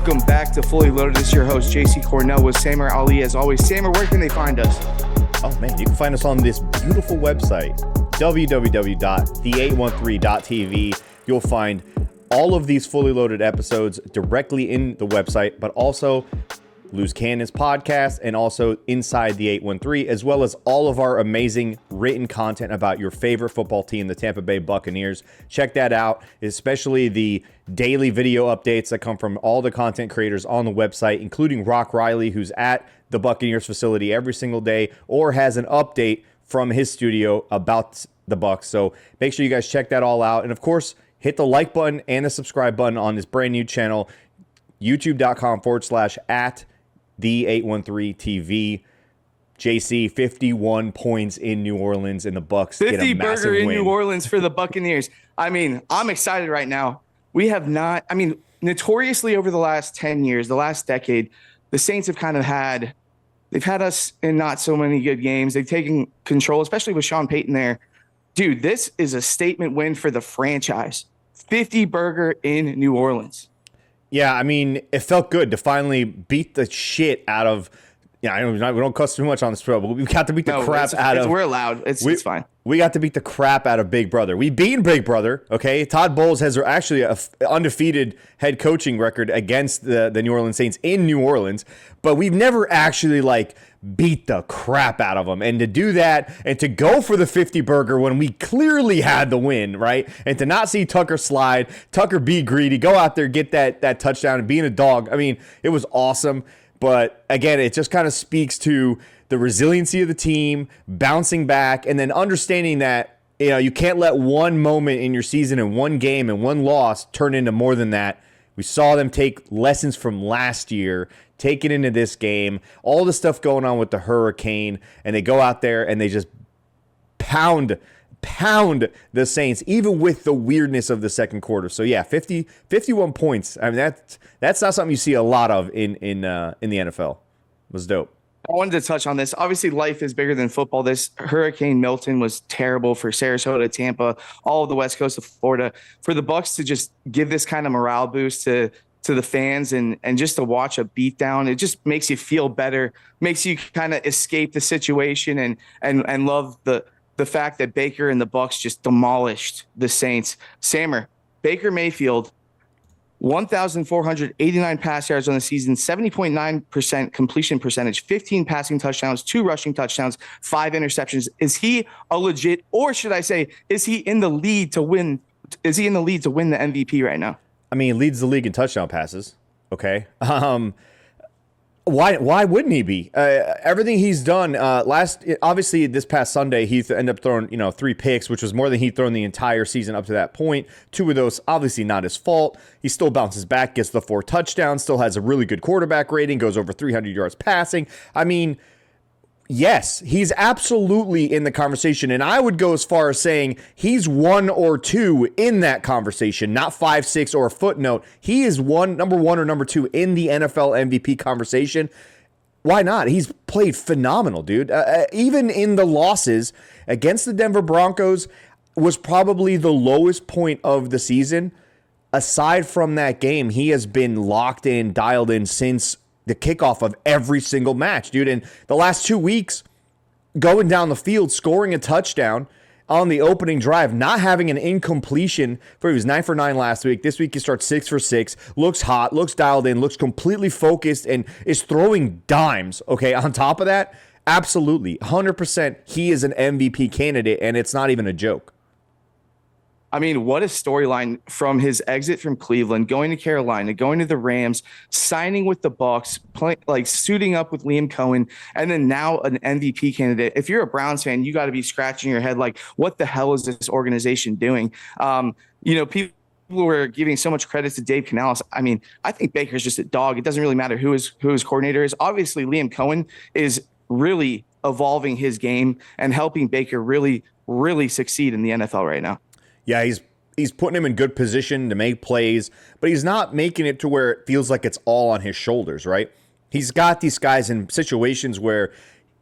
Welcome back to Fully Loaded. This is your host, JC Cornell, with Samer Ali. As always, Samer, where can they find us? Oh, man, you can find us on this beautiful website, www.the813.tv. You'll find all of these Fully Loaded episodes directly in the website, but also Loose Cannon's podcast and also inside the 813, as well as all of our amazing written content about your favorite football team, the Tampa Bay Buccaneers. Check that out, especially the daily video updates that come from all the content creators on the website, including Rock Riley, who's at the Buccaneers facility every single day or has an update from his studio about the Bucs. So make sure you guys check that all out. And of course, hit the like button and the subscribe button on this brand new channel, youtube.com/@ the 813 TV. JC, 51 points in New Orleans, and the Bucs get a massive win. 50 burger in New Orleans for the Buccaneers. I mean, I'm excited right now. We have not, notoriously over the last 10 years, the last decade, the Saints have they've had us in not so many good games. They've taken control, especially with Sean Payton there. Dude, this is a statement win for the franchise. 50 burger in New Orleans. Yeah, I mean, it felt good to finally beat the shit out of. Yeah, we don't cuss too much on this show, but we got to beat the crap out of. We're allowed. It's fine. We got to beat the crap out of Big Brother. We beat Big Brother. Okay, Todd Bowles has actually an undefeated head coaching record against the New Orleans Saints in New Orleans, but we've never actually beat the crap out of them. And to do that and to go for the 50 burger when we clearly had the win, right? And to not see Tucker slide, Tucker be greedy, go out there, get that touchdown and being a dog. I mean, it was awesome. But again, it just kind of speaks to the resiliency of the team, bouncing back, and then understanding that, you can't let one moment in your season and one game and one loss turn into more than that. We saw them take lessons from last year, take it into this game, all the stuff going on with the hurricane, and they go out there and they just pound the Saints, even with the weirdness of the second quarter. So yeah, 51 points. I mean, that's not something you see a lot of in the NFL. It was dope. I wanted to touch on this. Obviously, life is bigger than football. This Hurricane Milton was terrible for Sarasota, Tampa, all of the west coast of Florida. For the Bucs to just give this kind of morale boost to the fans and just to watch a beatdown, it just makes you feel better, makes you kind of escape the situation and love the fact that Baker and the Bucs just demolished the Saints. Samer, Baker Mayfield, 1,489 pass yards on the season, 70.9% completion percentage, 15 passing touchdowns, 2 rushing touchdowns, 5 interceptions. Is he a legit, or should I say, is he in the lead to win? Is he in the lead to win the MVP right now? I mean, he leads the league in touchdown passes. Okay. Why wouldn't he be? Everything he's done obviously this past Sunday, he ended up throwing 3 picks, which was more than he'd thrown the entire season up to that point. 2 of those obviously not his fault. He still bounces back, gets the 4 touchdowns, still has a really good quarterback rating, goes over 300 yards passing. I mean, yes, he's absolutely in the conversation, and I would go as far as saying he's 1 or 2 in that conversation, not 5, 6, or a footnote. He is number 1 or number 2 in the NFL MVP conversation. Why not? He's played phenomenal, dude. Even in the losses against the Denver Broncos was probably the lowest point of the season. Aside from that game, he has been locked in, dialed in since the kickoff of every single match, dude. And the last 2 weeks, going down the field, scoring a touchdown on the opening drive, not having an incompletion. He was 9 for 9 last week. This week he starts 6 for 6. Looks hot, looks dialed in, looks completely focused, and is throwing dimes. Okay, on top of that, absolutely, 100%, he is an MVP candidate, and it's not even a joke. I mean, what a storyline from his exit from Cleveland, going to Carolina, going to the Rams, signing with the Bucs, suiting up with Liam Coen, and then now an MVP candidate. If you're a Browns fan, you got to be scratching your head like, what the hell is this organization doing? People were giving so much credit to Dave Canales. I mean, I think Baker's just a dog. It doesn't really matter who his coordinator is. Obviously, Liam Coen is really evolving his game and helping Baker really, really succeed in the NFL right now. Yeah, he's putting him in good position to make plays, but he's not making it to where it feels like it's all on his shoulders, right? He's got these guys in situations where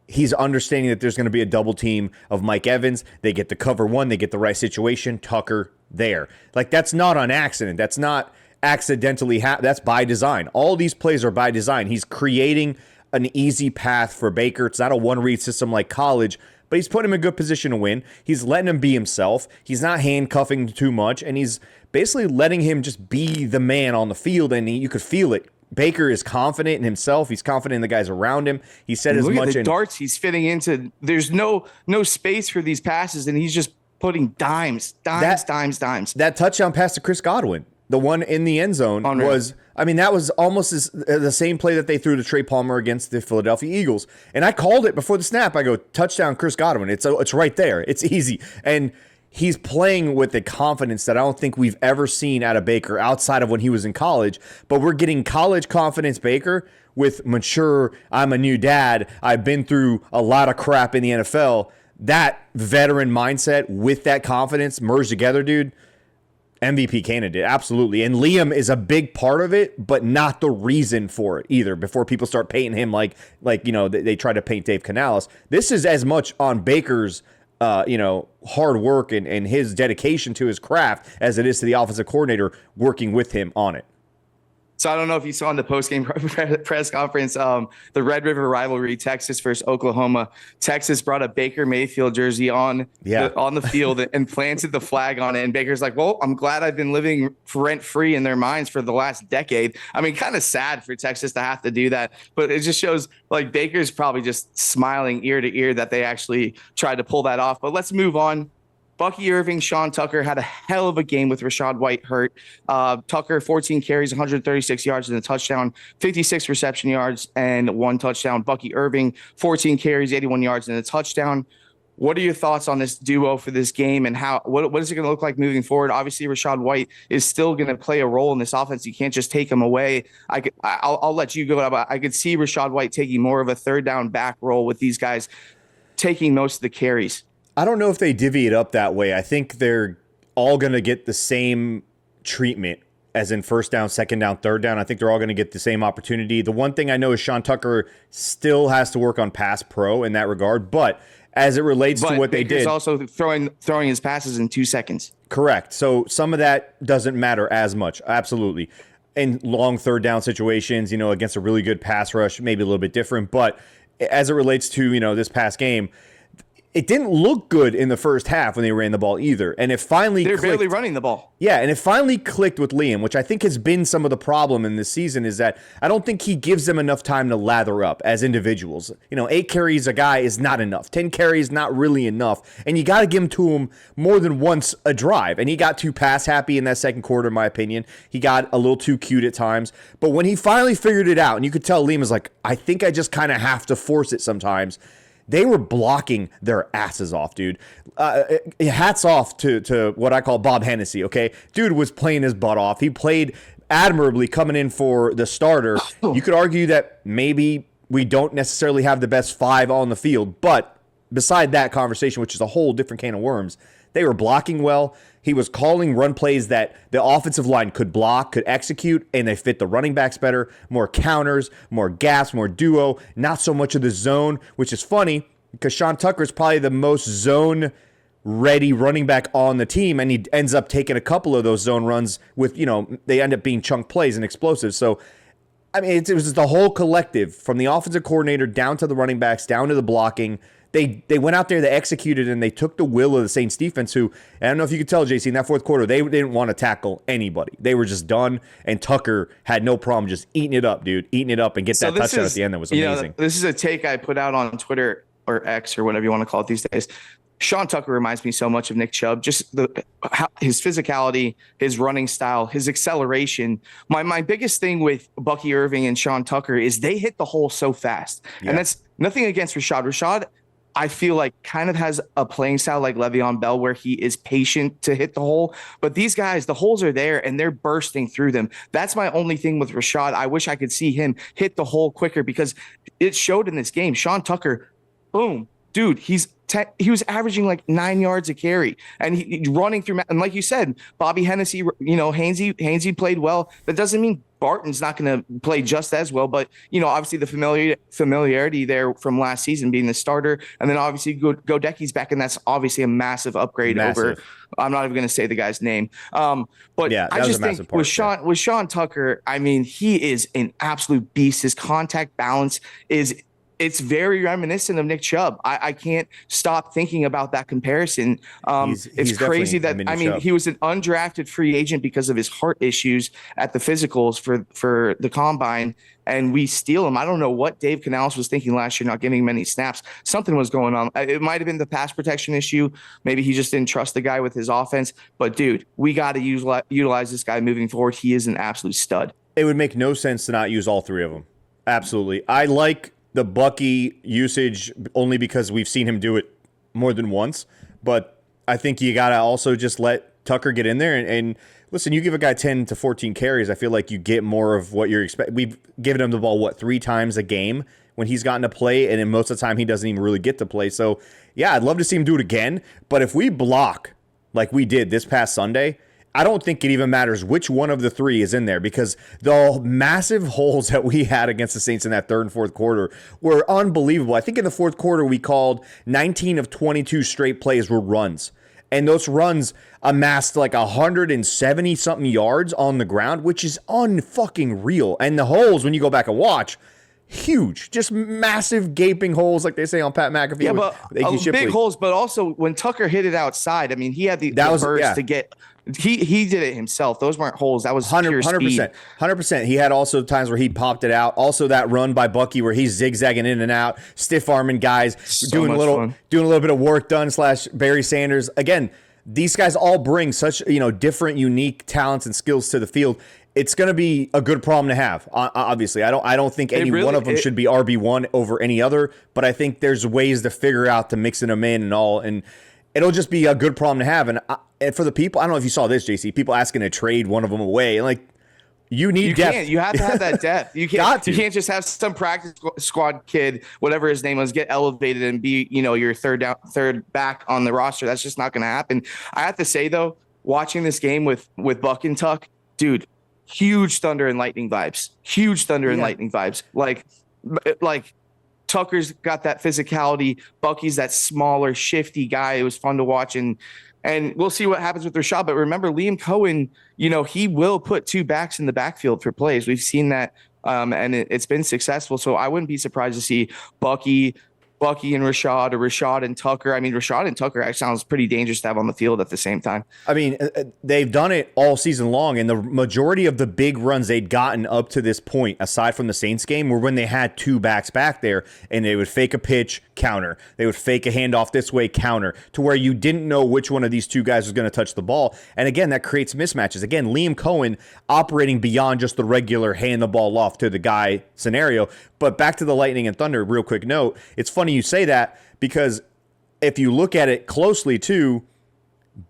he's understanding that there's going to be a double team of Mike Evans. They get the cover one, they get the right situation, Tucker there. Like, that's not on accident. That's not accidentally that's by design. All these plays are by design. He's creating an easy path for Baker. It's not a one-read system like college, but he's putting him in a good position to win. He's letting him be himself. He's not handcuffing too much, and he's basically letting him just be the man on the field, and you could feel it. Baker is confident in himself. He's confident in the guys around him. He said as much. Look at the darts he's fitting into. There's no space for these passes, and he's just putting dimes. That touchdown pass to Chris Godwin, the one in the end zone, that was almost the same play that they threw to Trey Palmer against the Philadelphia Eagles. And I called it before the snap. I go, touchdown Chris Godwin. It's right there. It's easy. And he's playing with the confidence that I don't think we've ever seen out of Baker outside of when he was in college. But we're getting college confidence Baker with mature, I'm a new dad, I've been through a lot of crap in the NFL. That veteran mindset with that confidence merged together, dude, MVP candidate, absolutely. And Liam is a big part of it, but not the reason for it either. Before people start painting him like they try to paint Dave Canales. This is as much on Baker's hard work and his dedication to his craft as it is to the offensive coordinator working with him on it. So I don't know if you saw in the post-game press conference, the Red River rivalry, Texas versus Oklahoma. Texas brought a Baker Mayfield jersey on the field and planted the flag on it. And Baker's like, well, I'm glad I've been living rent-free in their minds for the last decade. I mean, kind of sad for Texas to have to do that. But it just shows, like, Baker's probably just smiling ear to ear that they actually tried to pull that off. But let's move on. Bucky Irving, Sean Tucker had a hell of a game with Rachaad White hurt. Tucker, 14 carries, 136 yards and a touchdown, 56 reception yards and 1 touchdown. Bucky Irving, 14 carries, 81 yards and a touchdown. What are your thoughts on this duo for this game, and what is it going to look like moving forward? Obviously, Rachaad White is still going to play a role in this offense. You can't just take him away. I'll let you go. I could see Rachaad White taking more of a third down back role with these guys taking most of the carries. I don't know if they divvy it up that way. I think they're all going to get the same treatment as in first down, second down, third down. I think they're all going to get the same opportunity. The one thing I know is Sean Tucker still has to work on pass pro in that regard, but as it relates to what Baker's they did, also throwing his passes in 2 seconds. Correct. So some of that doesn't matter as much. Absolutely. In long third down situations, against a really good pass rush, maybe a little bit different. But as it relates to, this past game, it didn't look good in the first half when they ran the ball either. And it finally They're clicked. barely running the ball. Yeah, and it finally clicked with Liam, which I think has been some of the problem in this season, is that I don't think he gives them enough time to lather up as individuals. 8 carries a guy is not enough. 10 carries not really enough. And you got to give him to him more than once a drive. And he got too pass happy in that second quarter, in my opinion. He got a little too cute at times. But when he finally figured it out, and you could tell Liam was like, I think I just kind of have to force it sometimes. They were blocking their asses off, dude. Hats off to what I call Bob Hennessy, okay? Dude was playing his butt off. He played admirably coming in for the starter. You could argue that maybe we don't necessarily have the best 5 on the field, but beside that conversation, which is a whole different can of worms, they were blocking well. He was calling run plays that the offensive line could block, could execute, and they fit the running backs better. More counters, more gaps, more duo, not so much of the zone, which is funny because Sean Tucker is probably the most zone-ready running back on the team, and he ends up taking a couple of those zone runs with, they end up being chunk plays and explosive. So, I mean, it was just the whole collective from the offensive coordinator down to the running backs, down to the blocking. They went out there, they executed, and they took the will of the Saints defense, who, I don't know if you could tell, JC, in that fourth quarter, they didn't want to tackle anybody. They were just done, and Tucker had no problem just eating it up, dude, eating it up and get that touchdown at the end. That was amazing. This is a take I put out on Twitter or X or whatever you want to call it these days. Sean Tucker reminds me so much of Nick Chubb, just his physicality, his running style, his acceleration. My biggest thing with Bucky Irving and Sean Tucker is they hit the hole so fast. Yeah. And that's nothing against Rachaad. Rachaad, I feel like kind of has a playing style like Le'Veon Bell where he is patient to hit the hole. But these guys, the holes are there and they're bursting through them. That's my only thing with Rachaad. I wish I could see him hit the hole quicker because it showed in this game. Sean Tucker, boom, dude, he was averaging like 9 yards a carry and he running through. And like you said, Bobby Hennessy, Hainsey played well. That doesn't mean Barton's not going to play just as well, but obviously the familiarity there from last season being the starter, and then obviously Godecki's back, and that's obviously a massive upgrade over. I'm not even going to say the guy's name, but yeah, I just think with Sean Tucker, I mean, he is an absolute beast. His contact balance it's very reminiscent of Nick Chubb. I can't stop thinking about that comparison. It's crazy that, I mean, he was an undrafted free agent because of his heart issues at the physicals for the combine, and we steal him. I don't know what Dave Canales was thinking last year, not giving him any snaps. Something was going on. It might have been the pass protection issue. Maybe he just didn't trust the guy with his offense. But, dude, we got to utilize this guy moving forward. He is an absolute stud. It would make no sense to not use all three of them. Absolutely. I like the Bucky usage only because we've seen him do it more than once. But I think you got to also just let Tucker get in there. And listen, you give a guy 10 to 14 carries, I feel like you get more of what you're expecting. We've given him the ball, 3 times a game when he's gotten to play, and then most of the time he doesn't even really get to play. So, yeah, I'd love to see him do it again. But if we block like we did this past Sunday, I don't think it even matters which one of the 3 is in there, because the massive holes that we had against the Saints in that third and fourth quarter were unbelievable. I think in the fourth quarter we called 19 of 22 straight plays were runs. And those runs amassed like 170-something yards on the ground, which is unfucking real. And the holes, when you go back and watch, huge, just massive gaping holes, like they say on Pat McAfee. Yeah, but big holes. But also when Tucker hit it outside, I mean, he had the burst to get. He did it himself. Those weren't holes. That was 100%. 100%. He had also times where he popped it out. Also that run by Bucky where he's zigzagging in and out, stiff arming guys, doing a little bit of work done / Barry Sanders. Again, these guys all bring such different, unique talents and skills to the field. It's going to be a good problem to have. Obviously, I don't think one of them should be RB1 over any other, but I think there's ways to figure out to mixing them in and all, and it'll just be a good problem to have. And for the people, I don't know if you saw this, JC, people asking to trade one of them away. Like, you need depth. You have to have that depth. You can't just have some practice squad kid, whatever his name was, get elevated and be, your third back on the roster. That's just not going to happen. I have to say, though, watching this game with Buck and Tuck, dude, huge Thunder and Lightning vibes. Huge Thunder and Lightning vibes. Like Tucker's got that physicality. Bucky's that smaller, shifty guy. It was fun to watch, and we'll see what happens with Rashad. But remember, Liam Coen, he will put 2 backs in the backfield for plays. We've seen that, and it's been successful. So I wouldn't be surprised to see Bucky and Rashad, or Rashad and Tucker. I mean, Rashad and Tucker actually sounds pretty dangerous to have on the field at the same time. I mean, they've done it all season long, and the majority of the big runs they'd gotten up to this point, aside from the Saints game, were when they had 2 backs back there, and they would fake a pitch, counter. They would fake a handoff this way, counter, to where you didn't know which one of these 2 guys was going to touch the ball. And again, that creates mismatches. Again, Liam Coen operating beyond just the regular hand the ball off to the guy scenario. But back to the Lightning and Thunder, real quick note. It's funny you say that, because if you look at it closely too,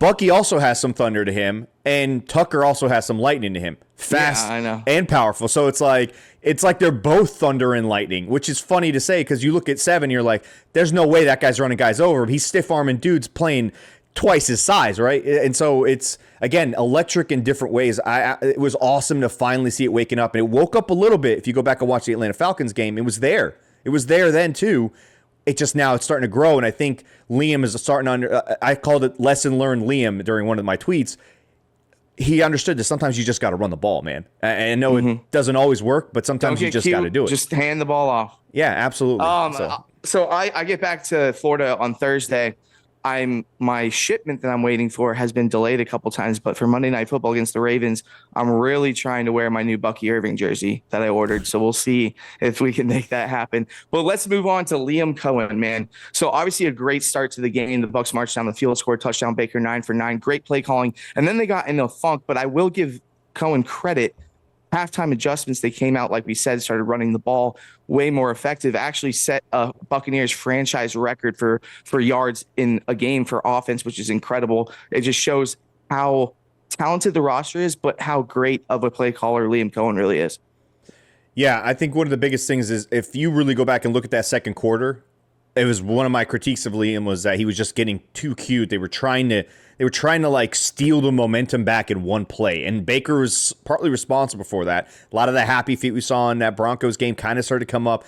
Bucky also has some thunder to him, and Tucker also has some lightning to him. Fast and powerful. So it's like they're both thunder and lightning, which is funny to say, because you look at Seven, you're like, there's no way that guy's running guys over. He's stiff-arming dudes playing twice his size, right? And so it's, again, electric in different ways. It was awesome to finally see it waking up, and it woke up a little bit. If you go back and watch the Atlanta Falcons game, it was there. It was there then too. It's starting to grow, and I think Liam is starting to I called it lesson learned Liam during one of my tweets. He understood that sometimes you just got to run the ball, man. I know it doesn't always work, but sometimes you just got to do it. Just hand the ball off. Yeah, absolutely. So I get back to Florida on Thursday. My shipment that I'm waiting for has been delayed a couple times, but for Monday Night Football against the Ravens, I'm really trying to wear my new Bucky Irving jersey that I ordered. So we'll see if we can make that happen. But let's move on to Liam Coen, man. So obviously a great start to the game. The Bucs marched down the field, scored touchdown, Baker 9 for 9, great play calling, and then they got in a funk. But I will give Coen credit. Halftime adjustments, they came out, like we said, started running the ball way more effective, actually set a Buccaneers franchise record for yards in a game for offense, which is incredible. It just shows how talented the roster is, but how great of a play caller Liam Coen really is. Yeah, I think one of the biggest things is if you really go back and look at that second quarter, it was one of my critiques of Liam was that he was just getting too cute. They were trying to like steal the momentum back in one play, and Baker was partly responsible for that. A lot of the happy feet we saw in that Broncos game kind of started to come up,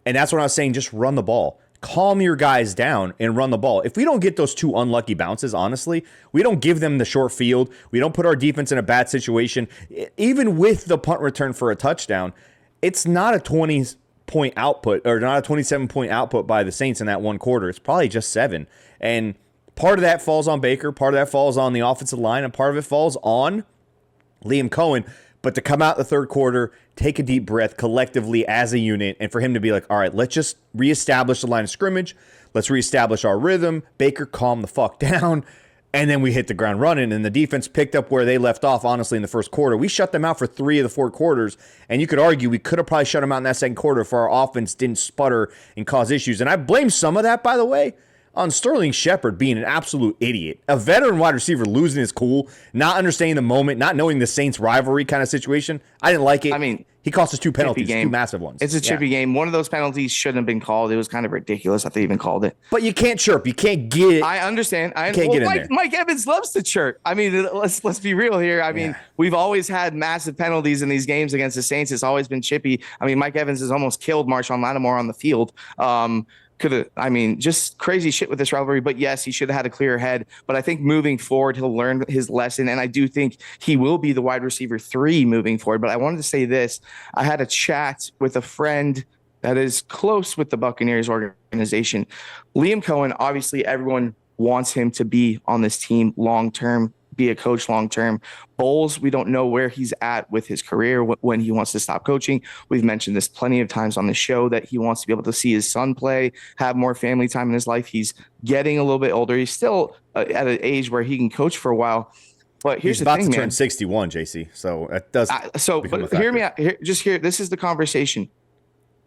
and that's what I was saying. Just run the ball. Calm your guys down and run the ball. If we don't get those 2 unlucky bounces, honestly, we don't give them the short field. We don't put our defense in a bad situation. Even with the punt return for a touchdown, it's not a 20-point output or not a 27-point output by the Saints in that one quarter. It's probably just 7. And part of that falls on Baker. Part of that falls on the offensive line. And part of it falls on Liam Coen. But to come out the third quarter, take a deep breath collectively as a unit, and for him to be like, all right, let's just reestablish the line of scrimmage. Let's reestablish our rhythm. Baker, calm the fuck down. And then we hit the ground running, and the defense picked up where they left off, honestly, in the first quarter. We shut them out for 3 of the 4 quarters, and you could argue we could have probably shut them out in that second quarter if our offense didn't sputter and cause issues. And I blame some of that, by the way, on Sterling Shepard being an absolute idiot. A veteran wide receiver losing his cool, not understanding the moment, not knowing the Saints rivalry kind of situation. I didn't like it. I mean, he cost us 2 penalties, 2 massive ones. It's a chippy game. One of those penalties shouldn't have been called. It was kind of ridiculous that they even called it. But you can't chirp. You can't get it. I understand. Can't get in there. Mike Evans loves to chirp. I mean, let's be real here. I mean, we've always had massive penalties in these games against the Saints. It's always been chippy. I mean, Mike Evans has almost killed Marshawn Lattimore on the field. Just crazy shit with this rivalry. But yes, he should have had a clearer head. But I think moving forward, he'll learn his lesson. And I do think he will be the wide receiver 3 moving forward. But I wanted to say this. I had a chat with a friend that is close with the Buccaneers organization. Liam Coen, obviously everyone wants him to be on this team long-term, be a coach long-term. Bowles, we don't know where he's at with his career, when he wants to stop coaching. We've mentioned this plenty of times on the show that he wants to be able to see his son play, have more family time in his life. He's getting a little bit older. He's still at an age where he can coach for a while. But here's he's the about thing, to turn man. 61, JC. So that does. But hear me out. Here. This is the conversation.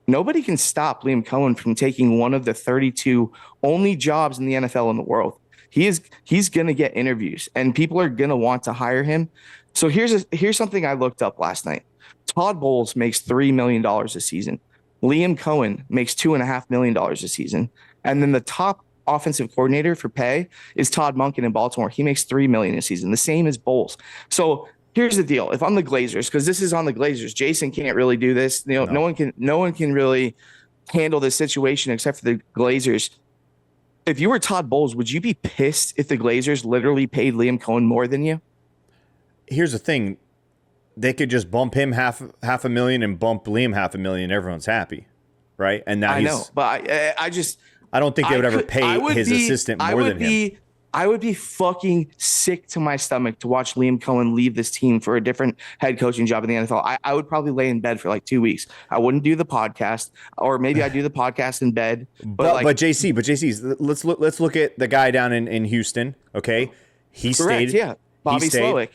Nobody can stop Liam Coen from taking one of the 32 only jobs in the NFL in the world. He's going to get interviews, and people are going to want to hire him. So here's something I looked up last night. Todd Bowles makes $3 million a season. Liam Coen makes $2.5 million a season. And then the top offensive coordinator for pay is Todd Monken in Baltimore. He makes $3 million a season, the same as Bowles. So here's the deal. If I'm the Glazers, because this is on the Glazers, Jason can't really do this. No one can really handle this situation except for the Glazers. If you were Todd Bowles, would you be pissed if the Glazers literally paid Liam Coen more than you? Here's the thing. They could just bump him half a million and bump Liam $500,000. Everyone's happy, right? And now I know, but I don't think they would ever pay his assistant more than him. I would be fucking sick to my stomach to watch Liam Coen leave this team for a different head coaching job in the NFL. I would probably lay in bed for like 2 weeks. I wouldn't do the podcast, or maybe I'd do the podcast in bed. But JC, let's look at the guy down in Houston. Okay, he correct, stayed. Yeah, Bobby Slowick.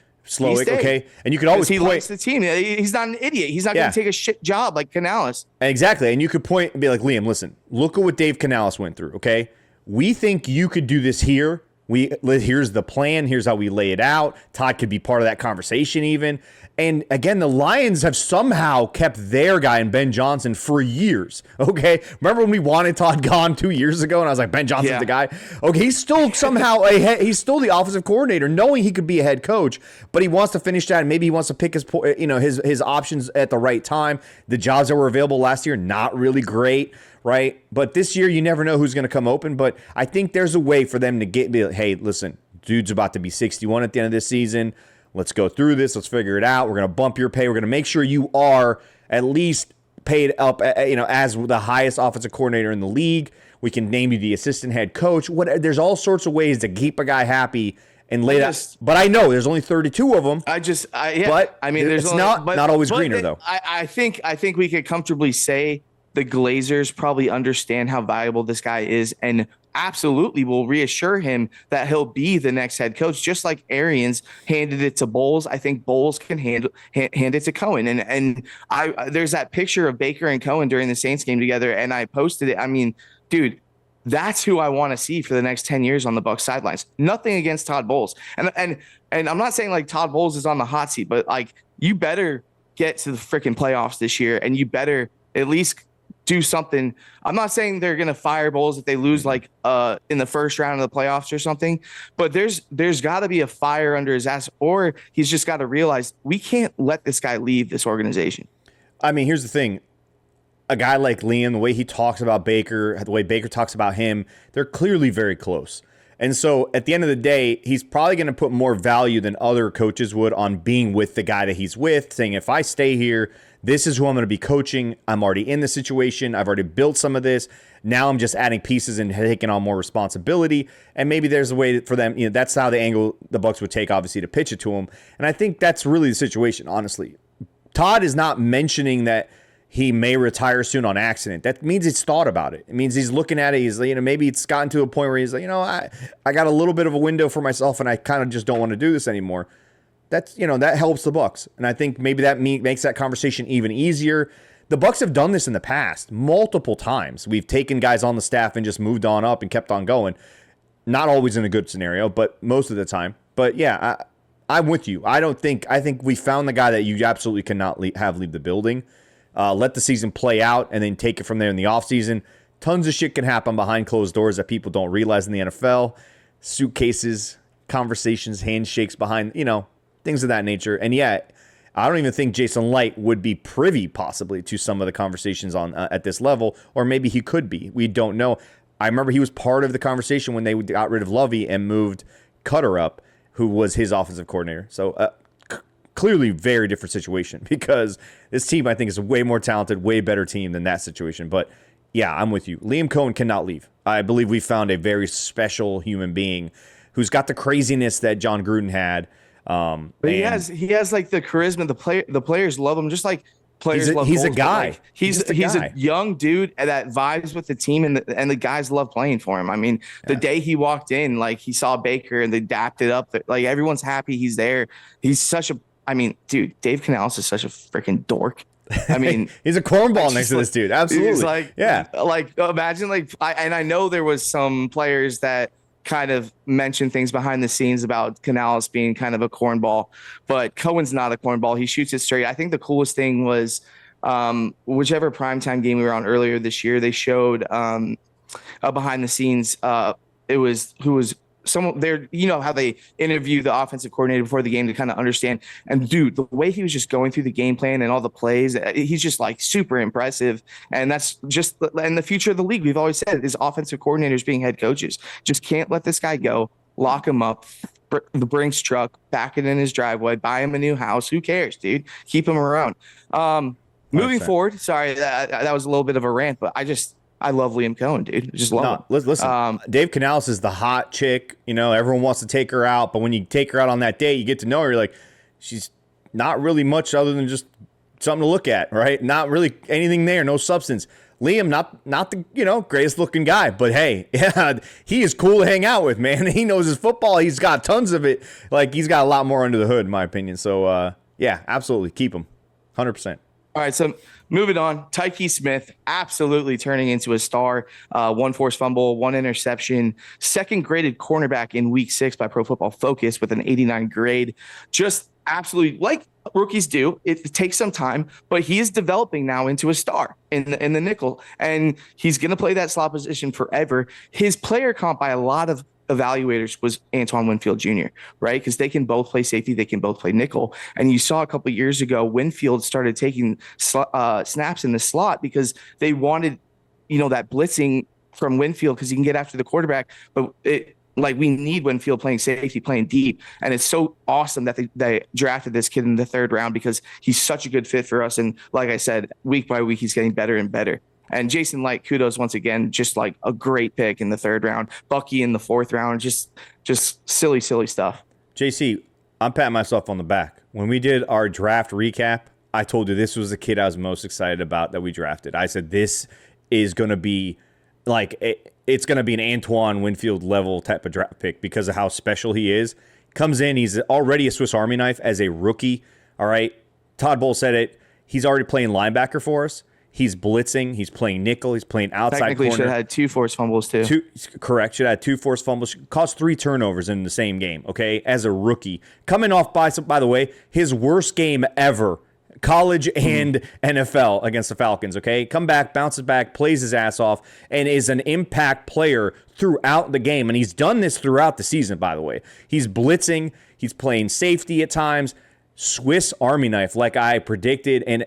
Okay, and you could always he point. likes the team. He's not an idiot. He's not going to take a shit job like Canales. Exactly, and you could point and be like, Liam, listen, look at what Dave Canales went through. Okay, we think you could do this here. Here's the plan. Here's how we lay it out. Todd could be part of that conversation even. And again, the Lions have somehow kept their guy in Ben Johnson for years. Okay. Remember when we wanted Todd gone 2 years ago and I was like, Ben Johnson's the guy. Okay. He's still somehow he's still the offensive coordinator, knowing he could be a head coach, but he wants to finish that. And maybe he wants to pick his options at the right time. The jobs that were available last year, not really great. Right. But this year, you never know who's going to come open. But I think there's a way for them to be like, hey, listen, dude's about to be 61 at the end of this season. Let's go through this. Let's figure it out. We're going to bump your pay. We're going to make sure you are at least paid up, as the highest offensive coordinator in the league. We can name you the assistant head coach. There's all sorts of ways to keep a guy happy and lay that. But I know there's only 32 of them. But I mean, it's not always greener though. I think we could comfortably say the Glazers probably understand how valuable this guy is and absolutely will reassure him that he'll be the next head coach, just like Arians handed it to Bowles. I think Bowles can hand it to Coen. And there's that picture of Baker and Coen during the Saints game together, and I posted it. I mean, dude, that's who I want to see for the next 10 years on the Bucs sidelines. Nothing against Todd Bowles. And I'm not saying like Todd Bowles is on the hot seat, but like you better get to the freaking playoffs this year, and you better at least do something. I'm not saying they're going to fire Bowles if they lose like in the first round of the playoffs or something, but there's got to be a fire under his ass, or he's just got to realize we can't let this guy leave this organization. I mean, here's the thing. A guy like Liam, the way he talks about Baker, the way Baker talks about him, they're clearly very close. And so at the end of the day, he's probably going to put more value than other coaches would on being with the guy that he's with, saying, if I stay here, this is who I'm going to be coaching. I'm already in the situation. I've already built some of this. Now I'm just adding pieces and taking on more responsibility. And maybe there's a way for them, that's how the angle the Bucs would take, obviously, to pitch it to him. And I think that's really the situation, honestly. Todd is not mentioning that he may retire soon on accident. That means he's thought about it. It means he's looking at it. He's maybe it's gotten to a point where he's like, I got a little bit of a window for myself and I kind of just don't want to do this anymore. That's, that helps the Bucs. And I think maybe that makes that conversation even easier. The Bucs have done this in the past multiple times. We've taken guys on the staff and just moved on up and kept on going. Not always in a good scenario, but most of the time. But yeah, I'm with you. I think we found the guy that you absolutely cannot leave the building. Let the season play out and then take it from there in the offseason. Tons of shit can happen behind closed doors that people don't realize in the NFL. Suitcases, conversations, handshakes behind, things of that nature. And yet, I don't even think Jason Light would be privy possibly to some of the conversations on at this level, or maybe he could be. We don't know. I remember he was part of the conversation when they got rid of Lovey and moved Cutter up, who was his offensive coordinator. So clearly very different situation, because this team, I think, is a way more talented, way better team than that situation. But yeah, I'm with you. Liam Coen cannot leave. I believe we found a very special human being who's got the craziness that John Gruden had. But he has like the charisma. The players love him, just like players love. He's a guy. Like, he's a young dude that vibes with the team, and the guys love playing for him. I mean, the day he walked in, like he saw Baker and they dapped it up. Like everyone's happy he's there. He's such a. I mean, dude, Dave Canales is such a freaking dork. I mean, he's a cornball next to this dude. Absolutely. He's like, imagine I know there was some players that kind of mentioned things behind the scenes about Canales being kind of a cornball, but Cohen's not a cornball. He shoots it straight. I think the coolest thing was whichever primetime game we were on earlier this year, they showed behind the scenes. It was who was someone there, how they interview the offensive coordinator before the game to kind of understand. And dude, the way he was just going through the game plan and all the plays, he's just like super impressive. And that's just in the future of the league. We've always said is offensive coordinators being head coaches. Just can't let this guy go, lock him up, the Brinks truck, back it in his driveway, buy him a new house. Who cares, dude? Keep him around. Moving forward, sorry, that was a little bit of a rant, but I love Liam Coen, dude. I just love him. Listen, Dave Canales is the hot chick. Everyone wants to take her out, but when you take her out on that date, you get to know her. You're like, she's not really much other than just something to look at, right? Not really anything there, no substance. Liam, not the greatest looking guy, but hey, yeah, he is cool to hang out with, man. He knows his football. He's got tons of it. Like he's got a lot more under the hood, in my opinion. So yeah, absolutely, keep him, 100%. All right, so moving on, Tyke Smith absolutely turning into a star. 1 forced fumble, 1 interception, second graded cornerback in week 6 by Pro Football Focus with an 89 grade. Just absolutely like rookies do. It takes some time, but he is developing now into a star in the nickel, and he's going to play that slot position forever. His player comp by a lot of evaluators was Antoine Winfield Jr., right? Because they can both play safety, they can both play nickel. And you saw a couple of years ago, Winfield started taking snaps in the slot because they wanted, that blitzing from Winfield because he can get after the quarterback. But we need Winfield playing safety, playing deep. And it's so awesome that they drafted this kid in the 3rd round because he's such a good fit for us. And like I said, week by week, he's getting better and better. And Jason Light, kudos once again, just like a great pick in the 3rd round. Bucky in the 4th round, just silly stuff. JC, I'm patting myself on the back. When we did our draft recap, I told you this was the kid I was most excited about that we drafted. I said this is going to be it's going to be an Antoine Winfield level type of draft pick because of how special he is. Comes in, he's already a Swiss Army knife as a rookie. All right, Todd Bowles said it. He's already playing linebacker for us. He's blitzing. He's playing nickel. He's playing outside Technically corner. Should have had 2 forced fumbles too. Correct. Should have had 2 forced fumbles. Caused 3 turnovers in the same game. Okay, as a rookie, coming off by the way, his worst game ever college and NFL against the Falcons, okay? Come back, bounces back, plays his ass off, and is an impact player throughout the game. And he's done this throughout the season, by the way. He's blitzing, he's playing safety at times, Swiss Army knife like I predicted, and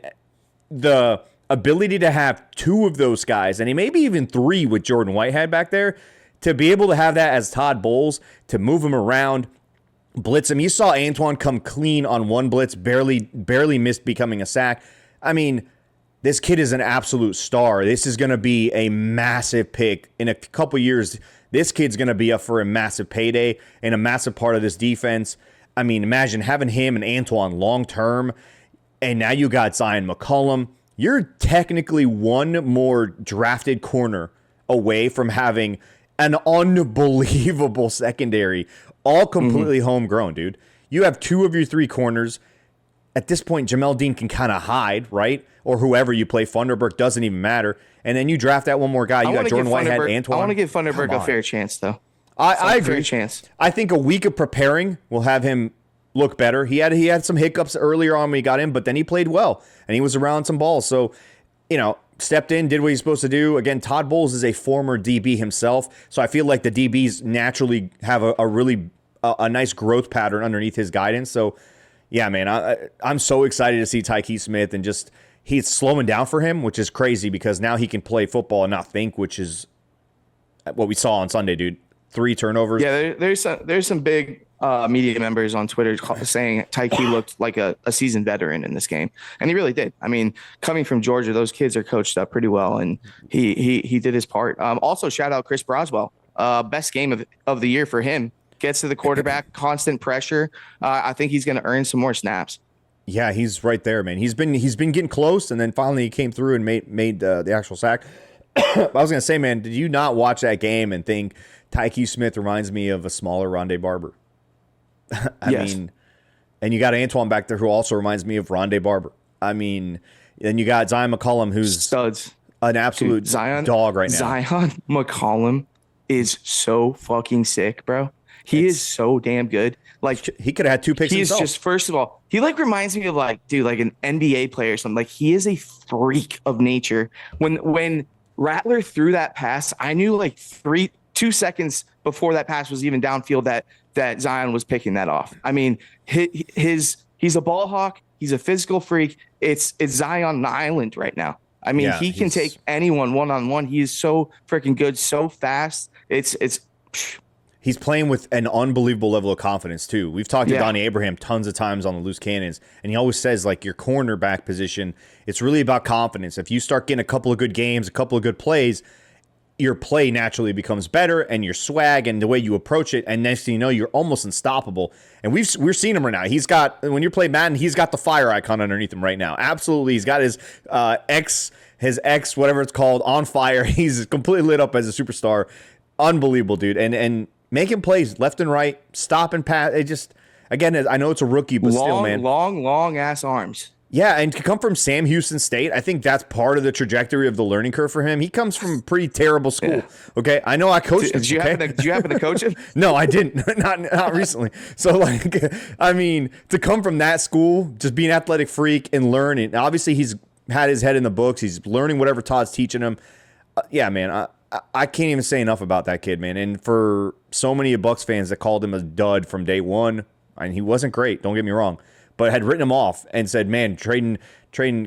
the ability to have two of those guys, and maybe even three with Jordan Whitehead back there, to be able to have that as Todd Bowles, to move him around, blitz him. You saw Antoine come clean on one blitz, barely missed becoming a sack. I mean, this kid is an absolute star. This is going to be a massive pick. In a couple years, this kid's going to be up for a massive payday and a massive part of this defense. I mean, imagine having him and Antoine long term, and now you got Zion McCollum. You're technically one more drafted corner away from having an unbelievable secondary, all completely homegrown, dude. You have two of your three corners. At this point, Jamel Dean can kind of hide, right? Or whoever you play, Funderburk, doesn't even matter. And then you draft that one more guy. You got Jordan Whitehead, Antoine. I want to give Funderburk a fair chance, though. I agree. Fair chance. I think a week of preparing will have him look better. He had some hiccups earlier on when he got in, but then he played well, and he was around some balls. So, stepped in, did what he's supposed to do. Again, Todd Bowles is a former DB himself, so I feel like the DBs naturally have a really nice growth pattern underneath his guidance. So, yeah, man, I'm so excited to see Tyke Smith, and just he's slowing down for him, which is crazy because now he can play football and not think, which is what we saw on Sunday, dude. 3 turnovers. Yeah, there's some big media members on Twitter saying Tyke looked like a seasoned veteran in this game, and he really did. I mean, coming from Georgia, those kids are coached up pretty well, and he did his part. Also, shout out Chris Broswell, best game of the year for him. Gets to the quarterback, constant pressure. I think he's going to earn some more snaps. Yeah, he's right there, man. He's been getting close, and then finally he came through and made the actual sack. I was going to say, man, did you not watch that game and think Tyke Smith reminds me of a smaller Rondé Barber? I mean, and you got Antoine back there who also reminds me of Rondé Barber. I mean, then you got Zion McCollum, who's studs, an absolute dog right now. Zion McCollum is so fucking sick, bro. He is so damn good. Like, he could have had 2 picks himself. He's just, first of all, he reminds me of an NBA player or something. Like, he is a freak of nature. When Rattler threw that pass, I knew 2 seconds before that pass was even downfield that Zion was picking that off. I mean, he's a ball hawk. He's a physical freak. It's Zion on an island right now. I mean, he can take anyone one-on-one. He is so freaking good, so fast. He's playing with an unbelievable level of confidence, too. We've talked to Donnie Abraham tons of times on the Loose Cannons, and he always says, your cornerback position, it's really about confidence. If you start getting a couple of good games, a couple of good plays, your play naturally becomes better, and your swag and the way you approach it, and next thing you know, you're almost unstoppable. And we're seeing him right now. When you play Madden, he's got the fire icon underneath him right now. Absolutely. He's got his X, whatever it's called, on fire. He's completely lit up as a superstar. Unbelievable, dude. And making plays left and right, stop and pass. It just, again, I know it's a rookie, but still, man. Long ass arms. Yeah, and to come from Sam Houston State, I think that's part of the trajectory of the learning curve for him. He comes from a pretty terrible school. Yeah. Okay, I know I coached him. Did you happen to coach him? No, I didn't. Not recently. So, I mean, to come from that school, just be an athletic freak and learn. And obviously, he's had his head in the books. He's learning whatever Todd's teaching him. Yeah, man, I can't even say enough about that kid, man. And for so many Bucs fans that called him a dud from day one, and he wasn't great, don't get me wrong, but had written him off and said, man, trading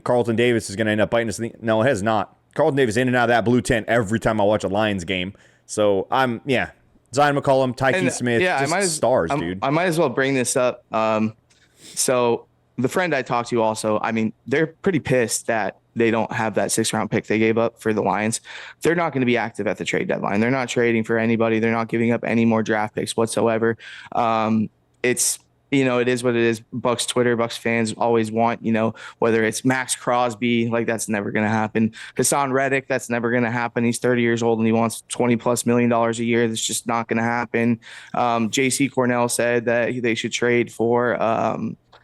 Carlton Davis is going to end up biting us. No, it has not. Carlton Davis in and out of that blue tent every time I watch a Lions game. So Zion McCollum, Tyke Smith, stars, dude. I might as well bring this up. So the friend I talked to also, I mean, they're pretty pissed that they don't have that 6th-round pick they gave up for the Lions. They're not going to be active at the trade deadline. They're not trading for anybody. They're not giving up any more draft picks whatsoever. It's, it is what it is. Bucs Twitter, Bucs fans always want, whether it's Max Crosby, that's never going to happen. Hassan Reddick, that's never going to happen. He's 30 years old and he wants $20+ million a year. That's just not going to happen. J.C. Cornell said that they should trade for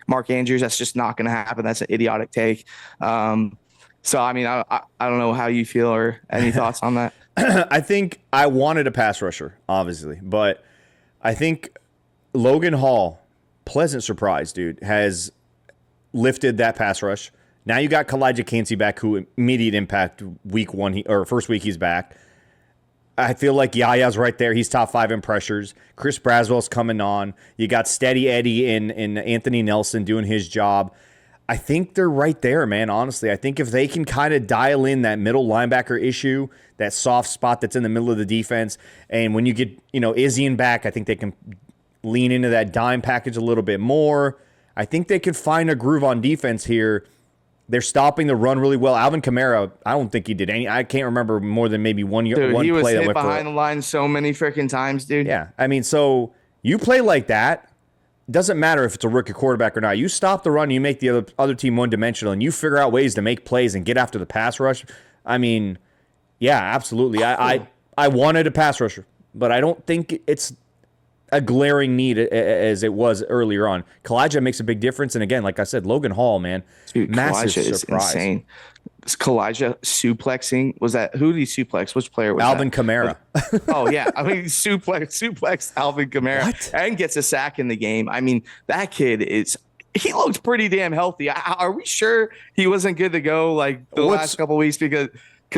Mark Andrews. That's just not going to happen. That's an idiotic take. So, I mean, I don't know how you feel or any thoughts on that. I think I wanted a pass rusher, obviously, but I think Logan Hall, pleasant surprise, dude, has lifted that pass rush. Now you got Kalijah Cansey back, who immediate impact week one, or first week he's back. I feel like Yaya's right there. He's top 5 in pressures. Chris Braswell's coming on. You got Steady Eddie and Anthony Nelson doing his job. I think they're right there, man, honestly. I think if they can kind of dial in that middle linebacker issue, that soft spot that's in the middle of the defense, and when you get, Izzy back, I think they can lean into that dime package a little bit more. I think they could find a groove on defense here. They're stopping the run really well. Alvin Kamara, I don't think he did any. I can't remember more than maybe one Dude, one he was play that hit went behind the line so many freaking times, dude. Yeah, I mean, so you play like that. Doesn't matter if it's a rookie quarterback or not. You stop the run, you make the other team one-dimensional, and you figure out ways to make plays and get after the pass rush. I mean, yeah, absolutely. I wanted a pass rusher, but I don't think it's a glaring need as it was earlier on. Kalijah makes a big difference, and again, like I said, Logan Hall, man, dude, massive Kalijah surprise. Is insane. Kalijah suplexing, was that who did he suplex? Which player was Alvin that? Kamara. Oh yeah, I mean suplex Alvin Kamara and gets a sack in the game. I mean that kid he looked pretty damn healthy. Are we sure he wasn't good to go like the last couple of weeks because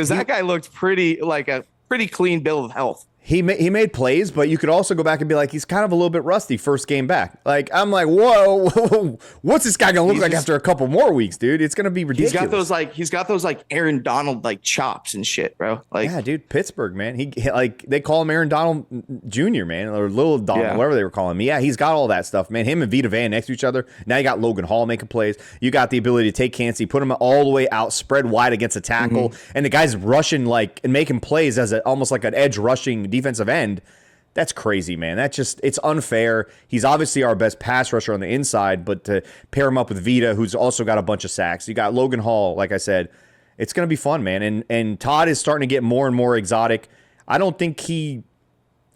that guy looked pretty like a pretty clean bill of health. He made plays, but you could also go back and be like, he's kind of a little bit rusty first game back. Like, I'm like, whoa, what's this guy gonna look like after a couple more weeks, dude? It's gonna be ridiculous. He's got those Aaron Donald like chops and shit, bro. Like, yeah, dude, Pittsburgh, man. He like they call him Aaron Donald Jr., man, or Little Donald, whatever they were calling him. Yeah, he's got all that stuff, man. Him and Vita Van next to each other. Now you got Logan Hall making plays. You got the ability to take Cansey, put him all the way out, spread wide against a tackle, and the guy's rushing like and making plays as almost like an edge rushing defensive end. That's crazy, man. It's unfair. He's obviously our best pass rusher on the inside, but to pair him up with Vita, who's also got a bunch of sacks. You got Logan Hall, like I said. It's going to be fun, man. And Todd is starting to get more and more exotic. I don't think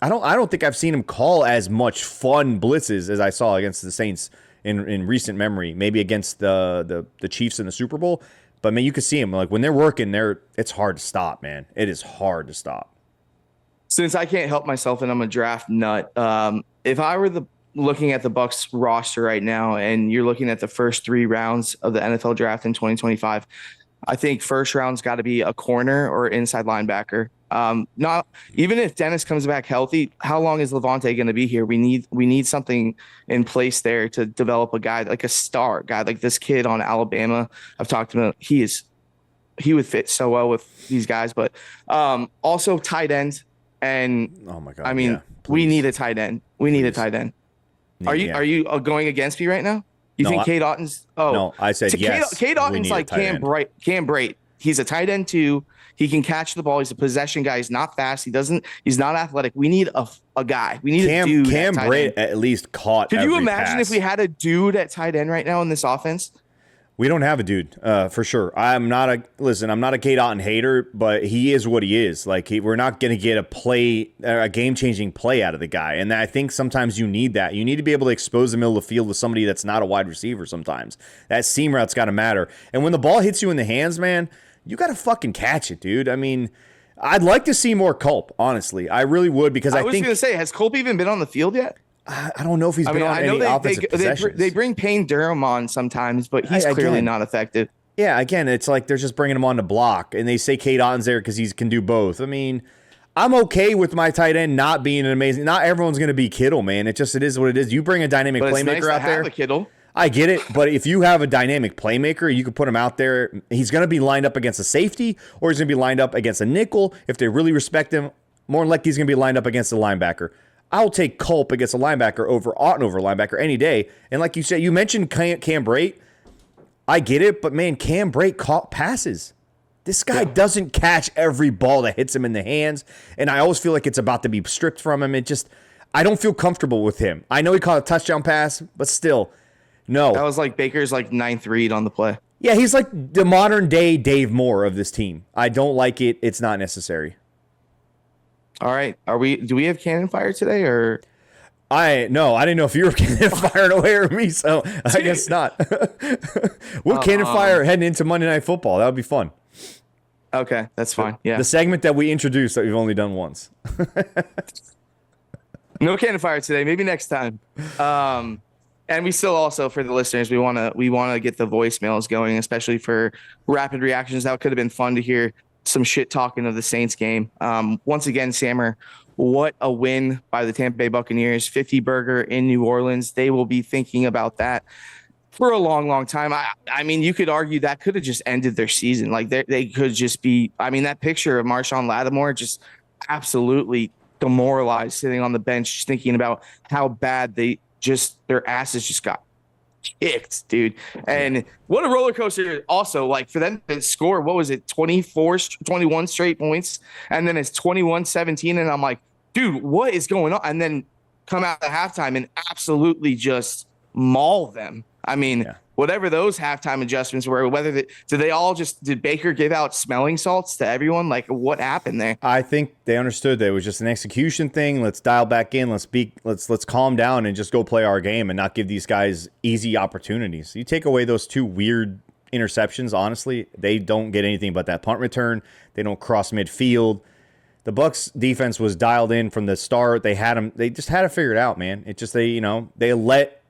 I've seen him call as much fun blitzes as I saw against the Saints in recent memory. Maybe against the Chiefs in the Super Bowl. But man, you can see him like when they're working, it's hard to stop, man. It is hard to stop. Since I can't help myself and I'm a draft nut, if I were looking at the Bucs roster right now and you're looking at the first 3 rounds of the NFL draft in 2025, I think first round's got to be a corner or inside linebacker. Not even if Dennis comes back healthy, how long is Levante going to be here? We need something in place there to develop a guy like a star guy like this kid on Alabama. I've talked to him. He would fit so well with these guys, but also tight end. And oh my God, I mean, we need a tight end. We need a tight end. Are you going against me right now? You think Cade Otton's? Oh, no, I said yes. Cade Otton's like Cam Brate. He's a tight end too. He can catch the ball. He's a possession guy. He's not fast. He's not athletic. We need a guy. We need a dude. Cam Brate at least caught. Could you imagine pass. if we had a dude at tight end right now in this offense? We don't have a dude, for sure. I'm not a Cade Otton hater, but he is what he is. Like we're not going to get a game-changing play out of the guy, and I think sometimes you need that. You need to be able to expose the middle of the field to somebody that's not a wide receiver. Sometimes that seam route's got to matter, and when the ball hits you in the hands, man, you got to fucking catch it, dude. I mean, I'd like to see more Culp. Honestly, I really would because I was going to say, has Culp even been on the field yet? I don't know if he's been on any offensive possessions. They bring Payne Durham on sometimes, but he's clearly not effective. Yeah, again, it's like they're just bringing him on to block, and they say Cade Otton's there because he can do both. I mean, I'm okay with my tight end not being an amazing. Not everyone's going to be Kittle, man. It is what it is. You bring a dynamic playmaker out there. Kittle. I get it, but if you have a dynamic playmaker, you can put him out there. He's going to be lined up against a safety, or he's going to be lined up against a nickel. If they really respect him, more than likely he's going to be lined up against a linebacker. I'll take Culp against a linebacker over Otton over a linebacker any day. And like you said, you mentioned Cam Brate. I get it, but man, Cam Brate caught passes. This guy doesn't catch every ball that hits him in the hands, and I always feel like it's about to be stripped from him. I don't feel comfortable with him. I know he caught a touchdown pass, but still, no. That was like Baker's ninth read on the play. Yeah, he's like the modern day Dave Moore of this team. I don't like it. It's not necessary. All right. Do we have cannon fire today or? I didn't know if you were cannon firing away or me, so I guess not. We'll cannon fire heading into Monday Night Football. That would be fun. Okay, that's fine. Yeah. The segment that we introduced that we've only done once. No cannon fire today. Maybe next time. And we still also, for the listeners, we want to get the voicemails going, especially for rapid reactions. That could have been fun to hear some shit talking of the Saints game. Once again, Sammer, what a win by the Tampa Bay Buccaneers. 50 burger in New Orleans. They will be thinking about that for a long, long time. I mean, you could argue that could have just ended their season. Like they could just be. I mean, that picture of Marshawn Lattimore just absolutely demoralized, sitting on the bench, just thinking about how bad their asses just got kicked, dude. And what a roller coaster. Also, like for them to score, what was it, 21 straight points, and then it's 21-17, and I'm like, dude, what is going on? And then come out at halftime and absolutely just maul them. I mean, whatever those halftime adjustments were, did Baker give out smelling salts to everyone? Like, what happened there? I think they understood that it was just an execution thing. Let's dial back in. Let's calm down and just go play our game and not give these guys easy opportunities. You take away those two weird interceptions, honestly, they don't get anything but that punt return. They don't cross midfield. The Bucs defense was dialed in from the start. They just had to figure it out, man. It just they let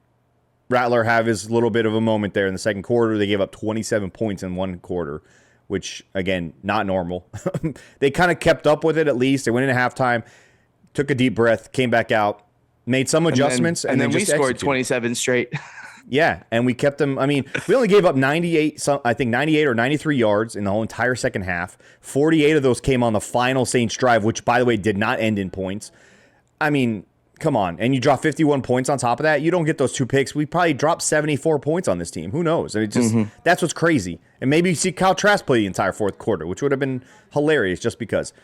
Rattler have his little bit of a moment there in the second quarter. They gave up 27 points in one quarter, which, again, not normal. They kind of kept up with it at least. They went into halftime, took a deep breath, came back out, made some adjustments, and then we just scored executed. 27 straight. Yeah, and we kept them. I mean, we only gave up 98 or 93 yards in the whole entire second half. 48 of those came on the final Saints drive, which, by the way, did not end in points. I mean, come on. And you drop 51 points on top of that. You don't get those two picks. We probably dropped 74 points on this team. Who knows? I mean, that's what's crazy. And maybe you see Kyle Trask play the entire fourth quarter, which would have been hilarious just because.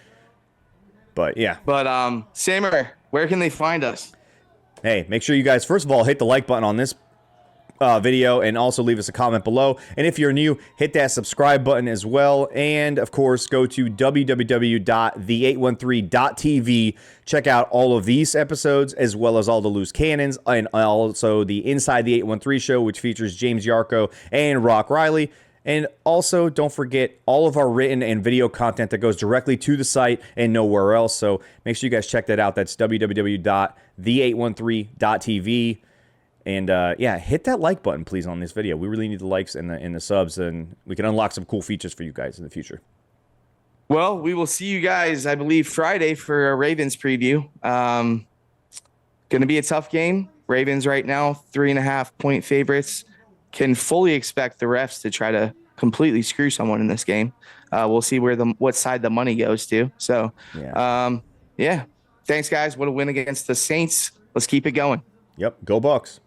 But yeah. But Samer, where can they find us? Hey, make sure you guys, first of all, hit the like button on this video and also leave us a comment below. And if you're new, hit that subscribe button as well. And of course, go to www.the813.tv. Check out all of these episodes as well as all the loose cannons and also the Inside the 813 show, which features James Yarko and Rock Riley. And also, don't forget all of our written and video content that goes directly to the site and nowhere else. So make sure you guys check that out. That's www.the813.tv. And hit that like button, please, on this video. We really need the likes and the subs, and we can unlock some cool features for you guys in the future. Well, we will see you guys, I believe, Friday for a Ravens preview. Going to be a tough game. Ravens right now, 3.5-point favorites. Can fully expect the refs to try to completely screw someone in this game. We'll see what side the money goes to. So, Thanks, guys. What a win against the Saints. Let's keep it going. Yep. Go Bucs.